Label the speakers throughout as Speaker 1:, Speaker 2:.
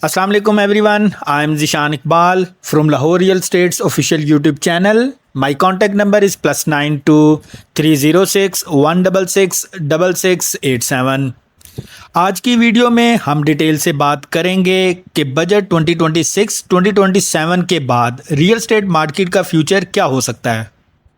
Speaker 1: Assalamu alaikum everyone. I am Zishan Iqbal from Lahore Real Estate's official YouTube channel. My contact number is +92 306 166 6687. आज की video में हम detail से बात करेंगे कि बजट 2026-2027 के बाद रियल एस्टेट मार्केट का फ्यूचर क्या हो सकता है।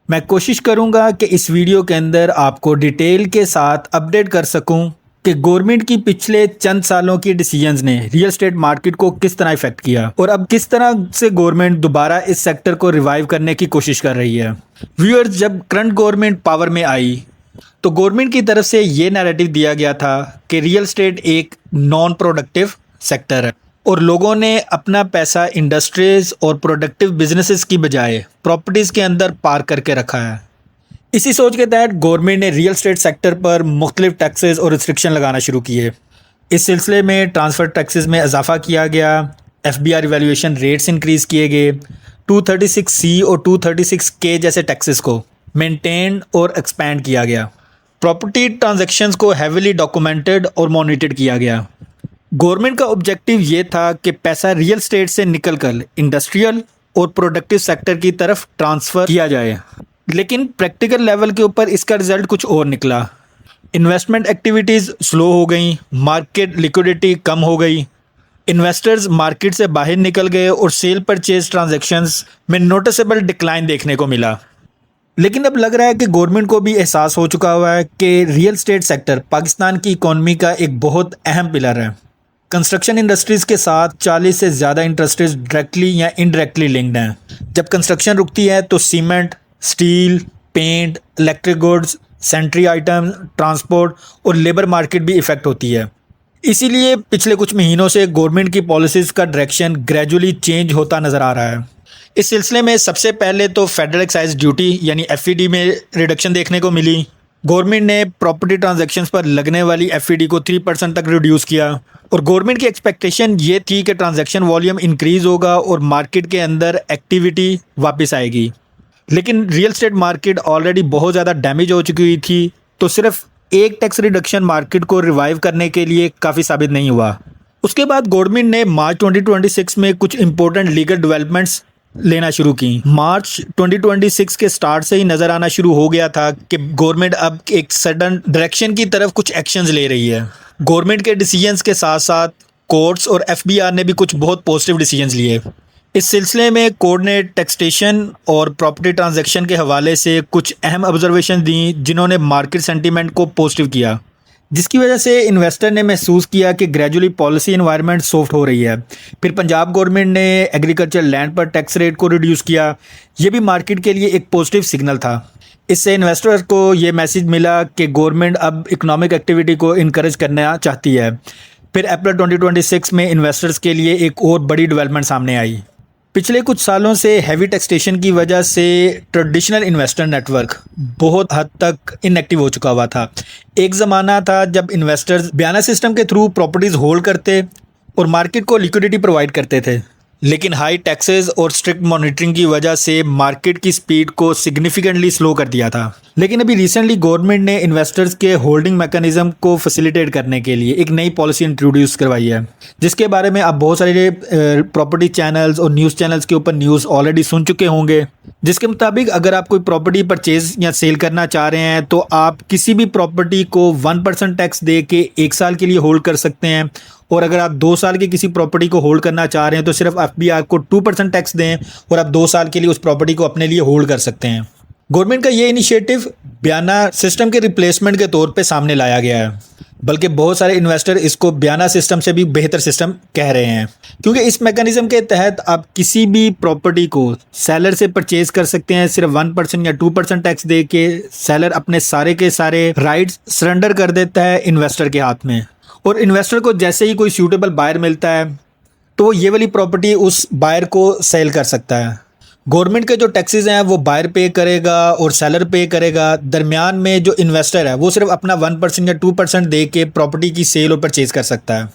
Speaker 1: मैं कोशिश करूंगा कि इस वीडियो के अंदर आपको डिटेल के साथ अपडेट कर सकूं कि गवर्नमेंट की पिछले चंद सालों की डिसीजंस ने रियल एस्टेट मार्केट को किस तरह इफेक्ट किया और अब किस तरह से गवर्नमेंट दोबारा इस सेक्टर को रिवाइव करने की कोशिश कर रही है। व्यूअर्स, जब करंट गवर्नमेंट पावर में आई तो गवर्नमेंट की तरफ से ये नैरेटिव दिया गया था कि रियल एस्टेट एक नॉन प्रोडक्टिव सेक्टर है और लोगों ने अपना पैसा इंडस्ट्रीज और प्रोडक्टिव बिजनेसेस की बजाय प्रॉपर्टीज़ के अंदर पार्क करके रखा है। इसी सोच के तहत गवर्नमेंट ने रियल एस्टेट सेक्टर पर मुख्तलिफ टैक्सेस और रिस्ट्रिक्शन लगाना शुरू किए। इस सिलसिले में ट्रांसफ़र टैक्सेस में इजाफा किया गया, FBR रिवैल्यूएशन रेट्स इंक्रीज़ किए गए, 236C और 236K जैसे टैक्सेस को मेंटेन और एक्सपैंड किया गया। प्रॉपर्टी ट्रांजैक्शंस को हैविली डॉक्यूमेंटेड और मॉनिटर्ड किया गया। गवर्नमेंट का ऑब्जेक्टिव ये था कि पैसा रियल एस्टेट से निकलकर इंडस्ट्रियल और प्रोडक्टिव सेक्टर की तरफ ट्रांसफ़र किया जाए, लेकिन प्रैक्टिकल लेवल के ऊपर इसका रिजल्ट कुछ और निकला। इन्वेस्टमेंट एक्टिविटीज़ स्लो हो गई, मार्केट लिक्विडिटी कम हो गई, इन्वेस्टर्स मार्केट से बाहर निकल गए और सेल परचेज ट्रांजैक्शंस में नोटिसेबल डिक्लाइन देखने को मिला। लेकिन अब लग रहा है कि गवर्नमेंट को भी एहसास हो चुका हुआ है कि रियल एस्टेट सेक्टर पाकिस्तान की इकॉनमी का एक बहुत अहम पिलर है। कंस्ट्रक्शन इंडस्ट्रीज़ के साथ 40 से ज़्यादा इंडस्ट्रीज डायरेक्टली या इनडायरेक्टली लिंक्ड हैं। जब कंस्ट्रक्शन रुकती है तो cement, steel, paint, electric goods, sanitary item, transport और लेबर मार्केट भी इफ़ेक्ट होती है। इसीलिए पिछले कुछ महीनों से गवर्नमेंट की पॉलिसीज़ का डायरेक्शन ग्रेजुअली चेंज होता नज़र आ रहा है। इस सिलसिले में सबसे पहले तो फेडरल एक्साइज ड्यूटी यानी FED में रिडक्शन देखने को मिली। गवर्नमेंट ने प्रॉपर्टी ट्रांजैक्शंस पर लगने वाली FED को 3% तक रिड्यूस किया और गवर्नमेंट की एक्सपेक्टेशन ये थी कि ट्रांजैक्शन वॉल्यूम इंक्रीज़ होगा और मार्केट के अंदर एक्टिविटी वापस आएगी। लेकिन रियल एस्टेट मार्केट ऑलरेडी बहुत ज़्यादा डैमेज हो चुकी हुई थी, तो सिर्फ एक टैक्स रिडक्शन मार्केट को रिवाइव करने के लिए काफ़ी साबित नहीं हुआ। उसके बाद गवर्नमेंट ने मार्च 2026 में कुछ इंपॉर्टेंट लीगल डेवलपमेंट्स लेना शुरू की। मार्च 2026 के स्टार्ट से ही नज़र आना शुरू हो गया था कि गवर्नमेंट अब एक सडन डायरेक्शन की तरफ कुछ एक्शंस ले रही है। गवर्नमेंट के डिसीजंस के साथ साथ कोर्ट्स और FBR ने भी कुछ बहुत पॉजिटिव डिसीजंस लिए। इस सिलसिले में कोर्ट ने टैक्सेशन और प्रॉपर्टी ट्रांजैक्शन के हवाले से कुछ अहम ऑब्जर्वेशन दी जिन्होंने मार्केट सेंटीमेंट को पॉजिटिव किया, जिसकी वजह से इन्वेस्टर ने महसूस किया कि ग्रेजुअली पॉलिसी एनवायरनमेंट सॉफ्ट हो रही है। फिर पंजाब गवर्नमेंट ने एग्रीकल्चर लैंड पर टैक्स रेट को रिड्यूस किया। ये भी मार्केट के लिए एक पॉजिटिव सिग्नल था। इससे इन्वेस्टर्स को ये मैसेज मिला कि गवर्नमेंट अब इकोनॉमिक एक्टिविटी को इनकरेज करना चाहती है। फिर अप्रैल 2026 में इन्वेस्टर्स के लिए एक और बड़ी डेवलपमेंट सामने आई। पिछले कुछ सालों से हैवी टैक्सेशन की वजह से ट्रेडिशनल इन्वेस्टर नेटवर्क बहुत हद तक इनएक्टिव हो चुका हुआ था। एक ज़माना था जब इन्वेस्टर्स बयाना सिस्टम के थ्रू प्रॉपर्टीज़ होल्ड करते और मार्केट को लिक्विडिटी प्रोवाइड करते थे, लेकिन हाई टैक्सेस और स्ट्रिक्ट मॉनिटरिंग की वजह से मार्केट की स्पीड को सिग्निफिकेंटली स्लो कर दिया था। लेकिन अभी रिसेंटली गवर्नमेंट ने इन्वेस्टर्स के होल्डिंग मैकेनिज्म को फैसिलिटेट करने के लिए एक नई पॉलिसी इंट्रोड्यूस करवाई है, जिसके बारे में आप बहुत सारे प्रॉपर्टी चैनल्स और न्यूज़ चैनल्स के ऊपर न्यूज़ ऑलरेडी सुन चुके होंगे। जिसके मुताबिक अगर आप कोई प्रॉपर्टी परचेज या सेल करना चाह रहे हैं तो आप किसी भी प्रॉपर्टी को 1% टैक्स दे के 1 साल के लिए होल्ड कर सकते हैं, और अगर आप 2 साल की किसी प्रॉपर्टी को होल्ड करना चाह रहे हैं तो सिर्फ FBR को 2% टैक्स दें और आप 2 साल के लिए उस प्रॉपर्टी को अपने लिए होल्ड कर सकते हैं। गवर्नमेंट का ये इनिशिएटिव बयाना सिस्टम के रिप्लेसमेंट के तौर पे सामने लाया गया है, बल्कि बहुत सारे इन्वेस्टर इसको बयाना सिस्टम से भी बेहतर सिस्टम कह रहे हैं, क्योंकि इस मैकेनिज्म के तहत आप किसी भी प्रॉपर्टी को सेलर से परचेज कर सकते हैं। सिर्फ 1% या 2% टैक्स दे के सेलर अपने सारे के सारे राइट्स सरेंडर कर देता है इन्वेस्टर के हाथ में, और इन्वेस्टर को जैसे ही कोई सूटेबल बायर मिलता है तो ये वाली प्रॉपर्टी उस बायर को सेल कर सकता है। गवर्नमेंट के जो टैक्सेस हैं वो बायर पे करेगा और सेलर पे करेगा। दरमियान में जो इन्वेस्टर है वो सिर्फ अपना 1% या 2% दे के प्रॉपर्टी की सेल और परचेज कर सकता है।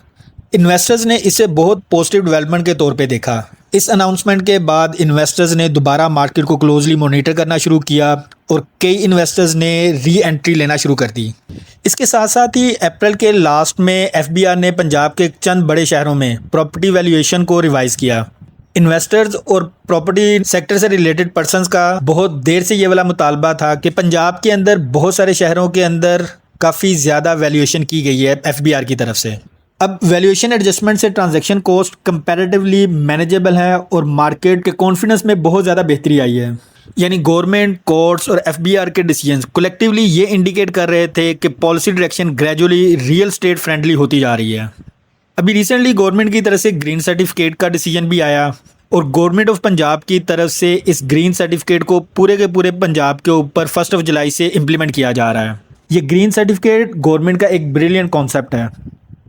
Speaker 1: इन्वेस्टर्स ने इसे बहुत पॉजिटिव डेवलपमेंट के तौर पे देखा। इस अनाउंसमेंट के बाद इन्वेस्टर्स ने दोबारा मार्केट को क्लोजली मॉनिटर करना शुरू किया और कई इन्वेस्टर्स ने री एंट्री लेना शुरू कर दी। इसके साथ साथ ही अप्रैल के लास्ट में एफबीआर ने पंजाब के चंद बड़े शहरों में प्रॉपर्टी वैल्यूएशन को रिवाइज किया। इन्वेस्टर्स और प्रॉपर्टी सेक्टर से रिलेटेड पर्संस का बहुत देर से ये वाला मुतालबा था कि पंजाब के अंदर बहुत सारे शहरों के अंदर काफ़ी ज़्यादा वैल्यूएशन की गई है एफबीआर की तरफ से। अब वैल्यूएशन एडजस्टमेंट से ट्रांजैक्शन कॉस्ट कंपैरेटिवली मैनेजेबल है और मार्केट के कॉन्फिडेंस में बहुत ज़्यादा बेहतरी आई है। यानी गवर्नमेंट, कोर्ट्स और एफबीआर के डिसीजंस कलेक्टिवली ये इंडिकेट कर रहे थे कि policy direction gradually real estate friendly होती जा रही है। अभी रिसेंटली गवर्नमेंट की तरफ से ग्रीन सर्टिफिकेट का डिसीजन भी आया और गवर्नमेंट ऑफ पंजाब की तरफ से इस ग्रीन सर्टिफिकेट को पूरे के पूरे पंजाब के ऊपर 1 जुलाई से इम्प्लीमेंट किया जा रहा है। ये ग्रीन सर्टिफिकेट गवर्नमेंट का एक ब्रिलियंट कॉन्सेप्ट है।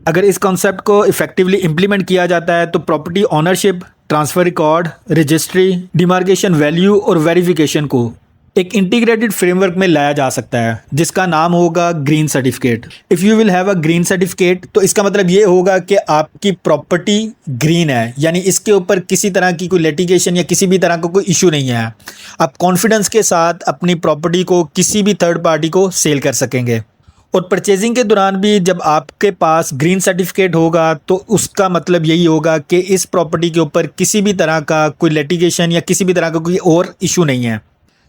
Speaker 1: अगर इस कॉन्सेप्ट को इफेक्टिवली इम्प्लीमेंट किया जाता है तो property ownership, transfer record, registry, demarcation value और वेरिफिकेशन को एक इंटीग्रेटेड फ्रेमवर्क में लाया जा सकता है जिसका नाम होगा green certificate. If you will have a green certificate तो इसका मतलब ये होगा कि आपकी प्रॉपर्टी ग्रीन है, यानी इसके ऊपर किसी तरह की कोई लिटिगेशन या किसी भी तरह का कोई इशू नहीं है। आप कॉन्फिडेंस के साथ अपनी प्रॉपर्टी को किसी भी थर्ड पार्टी को सेल कर सकेंगे। और परचेजिंग के दौरान भी जब आपके पास ग्रीन सर्टिफिकेट होगा तो उसका मतलब यही होगा कि इस प्रॉपर्टी के ऊपर किसी भी तरह का कोई लिटिगेशन या किसी भी तरह का कोई और इशू नहीं है।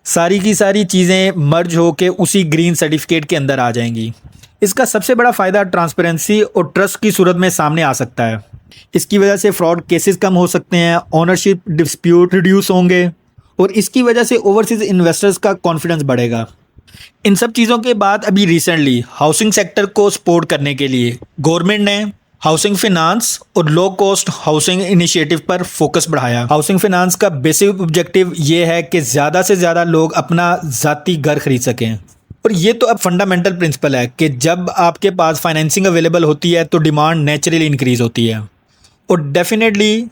Speaker 1: सारी की सारी चीज़ें मर्ज होके उसी ग्रीन सर्टिफिकेट के अंदर आ जाएंगी। इसका सबसे बड़ा फ़ायदा ट्रांसपेरेंसी और ट्रस्ट की सूरत में सामने आ सकता है। इसकी वजह से फ्रॉड केसेस कम हो सकते हैं, ओनरशिप डिस्प्यूट रिड्यूस होंगे और इसकी वजह से ओवरसीज इन्वेस्टर्स का कॉन्फिडेंस बढ़ेगा। इन सब चीज़ों के बाद अभी रिसेंटली हाउसिंग सेक्टर को सपोर्ट करने के लिए गवर्नमेंट ने हाउसिंग फिनांस और लो कॉस्ट हाउसिंग इनिशिएटिव पर फोकस बढ़ाया। हाउसिंग फिनांस का बेसिक ऑब्जेक्टिव ये है कि ज़्यादा से ज़्यादा लोग अपना ज़ाती घर खरीद सकें। और ये तो अब फंडामेंटल प्रिंसिपल है कि जब आपके पास फाइनेंसिंग अवेलेबल होती है तो डिमांड नेचुरली इंक्रीज़ होती है और डेफिनेटली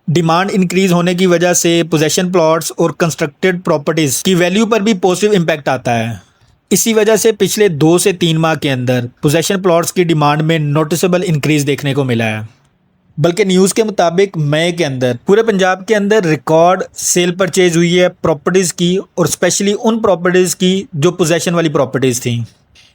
Speaker 1: डिमांड इंक्रीज़ होने की वजह से पोजेशन प्लॉट्स और कंस्ट्रक्टेड प्रॉपर्टीज़ की वैल्यू पर भी पॉजिटिव इम्पैक्ट आता है। इसी वजह से पिछले 2 से 3 माह के अंदर पोजेशन प्लॉट्स की डिमांड में नोटिसेबल इंक्रीज देखने को मिला है। बल्कि न्यूज़ के मुताबिक मई के अंदर पूरे पंजाब के अंदर रिकॉर्ड सेल परचेज हुई है प्रॉपर्टीज़ की और स्पेशली उन प्रॉपर्टीज़ की जो पोजेशन वाली प्रॉपर्टीज़ थी।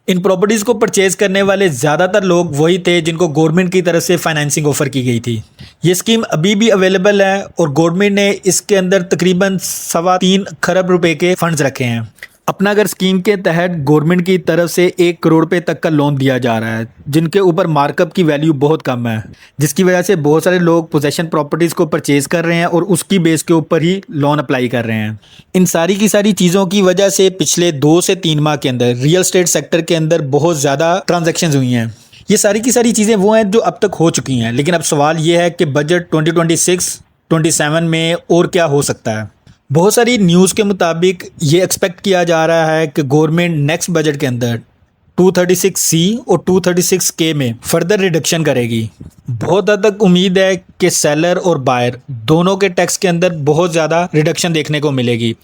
Speaker 1: इन प्रॉपर्टीज़ को परचेज करने वाले ज़्यादातर लोग वही थे जिनको गवर्नमेंट की तरफ से फाइनेंसिंग ऑफर की गई थी। ये स्कीम अभी भी अवेलेबल है और गवर्नमेंट ने इसके अंदर तकरीबन 3.25 खरब रुपए के फंड्स रखे हैं। अपना अगर स्कीम के तहत गवर्नमेंट की तरफ से 1 करोड़ रुपए तक का लोन दिया जा रहा है जिनके ऊपर मार्कअप की वैल्यू बहुत कम है, जिसकी वजह से बहुत सारे लोग पोजेशन प्रॉपर्टीज़ को परचेज कर रहे हैं और उसकी बेस के ऊपर ही लोन अप्लाई कर रहे हैं। इन सारी की सारी चीज़ों की वजह से पिछले 2 से 3 माह के अंदर रियल स्टेट सेक्टर के अंदर बहुत ज़्यादा ट्रांजेक्शन हुई हैं। ये सारी की सारी चीज़ें वो हैं जो अब तक हो चुकी हैं, लेकिन अब सवाल ये है कि बजट 2026-27 में और क्या हो सकता है। बहुत सारी न्यूज़ के मुताबिक ये एक्सपेक्ट किया जा रहा है कि गवर्नमेंट नेक्स्ट बजट के अंदर 236C और 236K में फर्दर रिडक्शन करेगी। बहुत हद तक उम्मीद है कि सेलर और बायर दोनों के टैक्स के अंदर बहुत ज़्यादा रिडक्शन देखने को मिलेगी।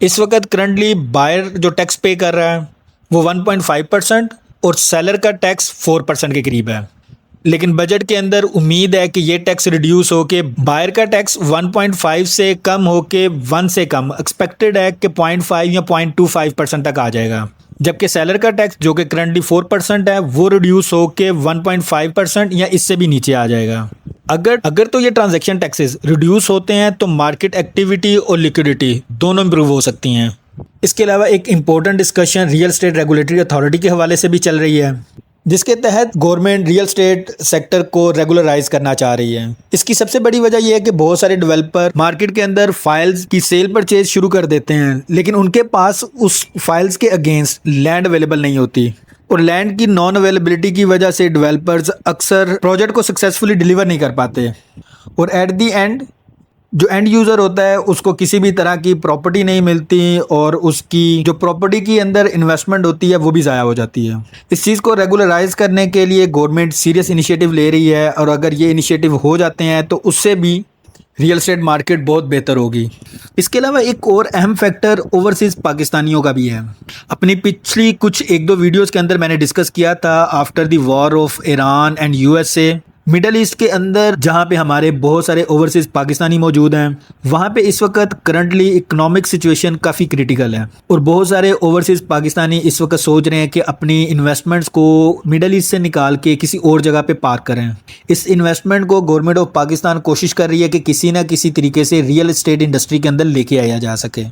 Speaker 1: इस वक्त करंटली बायर जो टैक्स पे कर रहा है वो 1.5% और सेलर का टैक्स 4% के करीब है, लेकिन बजट के अंदर उम्मीद है कि ये टैक्स रिड्यूस होके बायर का टैक्स 1.5 से कम होके 1 से कम एक्सपेक्टेड है कि 0.5 या 0.25% तक आ जाएगा, जबकि सेलर का टैक्स जो कि करंटली 4% है वो रिड्यूस होके 1.5% या इससे भी नीचे आ जाएगा। अगर तो ये ट्रांजैक्शन टैक्सेस रिड्यूस होते हैं तो मार्केट एक्टिविटी और लिक्विडिटी दोनों इंप्रूव हो सकती हैं। इसके अलावा एक important discussion real estate regulatory authority के हवाले से भी चल रही है, जिसके तहत गवर्नमेंट रियल स्टेट सेक्टर को रेगुलराइज करना चाह रही है। इसकी सबसे बड़ी वजह यह है कि बहुत सारे डेवलपर मार्केट के अंदर फाइल्स की सेल परचेज शुरू कर देते हैं, लेकिन उनके पास उस फाइल्स के अगेंस्ट लैंड अवेलेबल नहीं होती और लैंड की नॉन अवेलेबिलिटी की वजह से डेवलपर्स अक्सर प्रोजेक्ट को सक्सेसफुली डिलीवर नहीं कर पाते और एट दी एंड जो एंड यूज़र होता है उसको किसी भी तरह की प्रॉपर्टी नहीं मिलती और उसकी जो प्रॉपर्टी के अंदर इन्वेस्टमेंट होती है वो भी ज़ाया हो जाती है। इस चीज़ को रेगुलराइज करने के लिए गवर्नमेंट सीरियस इनिशिएटिव ले रही है और अगर ये इनिशिएटिव हो जाते हैं तो उससे भी रियल एस्टेट मार्केट बहुत बेहतर होगी। इसके अलावा एक और अहम फैक्टर ओवरसीज़ पाकिस्तानियों का भी है। अपनी पिछली कुछ 1-2 वीडियोज़ के अंदर मैंने डिस्कस किया था after the war of Iran and USA middle east के अंदर जहाँ पे हमारे बहुत सारे ओवरसीज पाकिस्तानी मौजूद हैं, वहाँ पे इस वक्त करंटली इकोनॉमिक सिचुएशन काफ़ी क्रिटिकल है और बहुत सारे ओवरसीज पाकिस्तानी इस वक्त सोच रहे हैं कि अपनी इन्वेस्टमेंट्स को मिडल ईस्ट से निकाल के किसी और जगह पे पार्क करें। इस इन्वेस्टमेंट को गवर्नमेंट ऑफ पाकिस्तान कोशिश कर रही है कि किसी ना किसी तरीके से रियल एस्टेट इंडस्ट्री के अंदर लेके आया जा सके।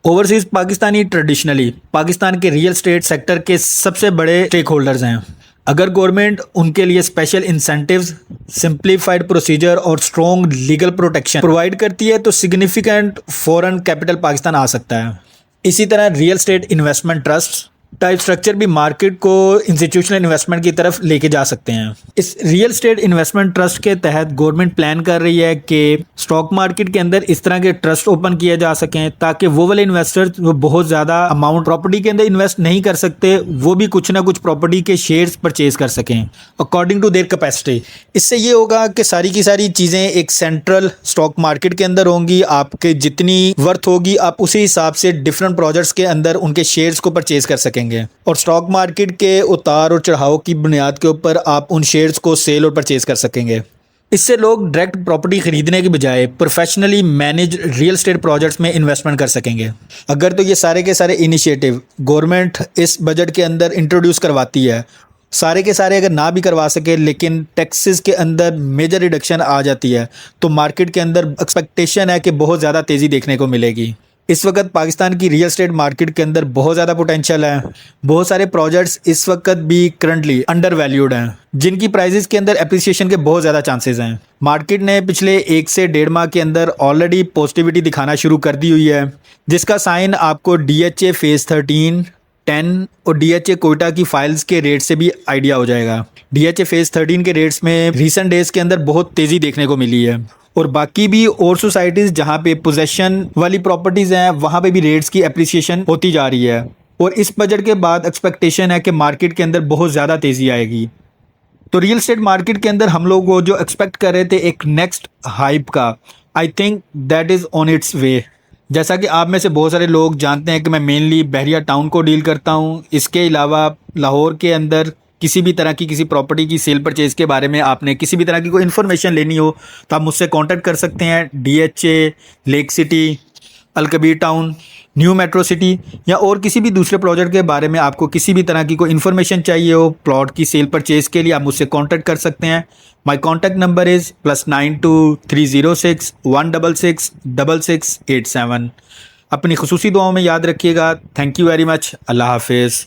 Speaker 1: ओवरसीज पाकिस्तानी ट्रेडिशनली पाकिस्तान के रियल एस्टेट सेक्टर के सबसे बड़े स्टेक होल्डर्स हैं। अगर गवर्नमेंट उनके लिए स्पेशल इंसेंटिव्स, सिंप्लीफाइड प्रोसीजर और स्ट्रॉन्ग लीगल प्रोटेक्शन प्रोवाइड करती है तो सिग्निफिकेंट फॉरेन कैपिटल पाकिस्तान आ सकता है। इसी तरह real estate investment trust type structure भी मार्केट को इंस्टीट्यूशनल इन्वेस्टमेंट की तरफ लेके जा सकते हैं। इस रियल एस्टेट इन्वेस्टमेंट ट्रस्ट के तहत गवर्नमेंट प्लान कर रही है कि स्टॉक मार्केट के अंदर इस तरह के ट्रस्ट ओपन किए जा सकें ताकि वो वाले इन्वेस्टर्स जो बहुत ज़्यादा अमाउंट प्रॉपर्टी के अंदर इन्वेस्ट नहीं कर सकते, वो भी कुछ ना कुछ प्रॉपर्टी के शेयर्स परचेज कर सकें अकॉर्डिंग टू देयर कैपेसिटी। इससे ये होगा कि सारी की सारी चीज़ें एक सेंट्रल स्टॉक मार्केट के अंदर होंगी। आपके जितनी वर्थ होगी आप उसी हिसाब से डिफरेंट प्रोजेक्ट्स के अंदर उनके शेयर्स को परचेज कर सकेंगे और स्टॉक मार्केट के उतार और चढ़ाव की बुनियाद के ऊपर आप उन शेयर्स को सेल और परचेज कर सकेंगे। इससे लोग डायरेक्ट प्रॉपर्टी खरीदने के बजाय professionally manage real estate projects में इन्वेस्टमेंट कर सकेंगे। अगर तो ये सारे के सारे इनिशिएटिव गवर्नमेंट इस बजट के अंदर इंट्रोड्यूस करवाती है, सारे के सारे अगर ना भी करवा सके लेकिन टैक्सेस के अंदर मेजर रिडक्शन आ जाती है तो मार्केट के अंदर एक्सपेक्टेशन है कि बहुत ज़्यादा तेज़ी देखने को मिलेगी। इस वक्त पाकिस्तान की रियल एस्टेट मार्केट के अंदर बहुत ज़्यादा पोटेंशियल है। बहुत सारे प्रोजेक्ट्स इस वक्त भी करंटली अंडर वैल्यूड हैं जिनकी प्राइसेस के अंदर एप्रिसिएशन के बहुत ज़्यादा चांसेस हैं। मार्केट ने पिछले 1 से 1.5 माह के अंदर ऑलरेडी पॉजिटिविटी दिखाना शुरू कर दी हुई है, जिसका साइन आपको DHA फेज 13, 10 और DHA कोयटा की फाइल्स के रेट से भी आइडिया हो जाएगा। DHA फेज 13 के रेट्स में रिसेंट डेज के अंदर बहुत तेज़ी देखने को मिली है और बाकी भी और सोसाइटीज़ जहाँ पे पोजेशन वाली प्रॉपर्टीज़ हैं वहाँ पे भी रेट्स की एप्रिसिएशन होती जा रही है और इस बजट के बाद एक्सपेक्टेशन है कि मार्केट के अंदर बहुत ज़्यादा तेज़ी आएगी। तो रियल एस्टेट मार्केट के अंदर हम लोग वो जो एक्सपेक्ट कर रहे थे एक नेक्स्ट हाइप का, I think that is on its way. जैसा कि आप में से बहुत सारे लोग जानते हैं कि मैं मेनली बहरिया टाउन को डील करता हूँ। इसके अलावा लाहौर के अंदर किसी भी तरह की किसी प्रॉपर्टी की सेल परचेज़ के बारे में आपने किसी भी तरह की कोई इन्फॉर्मेशन लेनी हो तो आप मुझसे कांटेक्ट कर सकते हैं। DHA, lake city, Al Kabir town, new metro city या और किसी भी दूसरे प्रोजेक्ट के बारे में आपको किसी भी तरह की कोई इन्फॉर्मेशन चाहिए हो प्लॉट की सेल परचेज़ के लिए, आप मुझसे कांटेक्ट कर सकते हैं। माई कॉन्टैक्ट नंबर इज़ +92 306 166 6687। अपनी खुसूसी दुआओं में याद रखिएगा। Thank you very much. अल्लाह हाफिज़।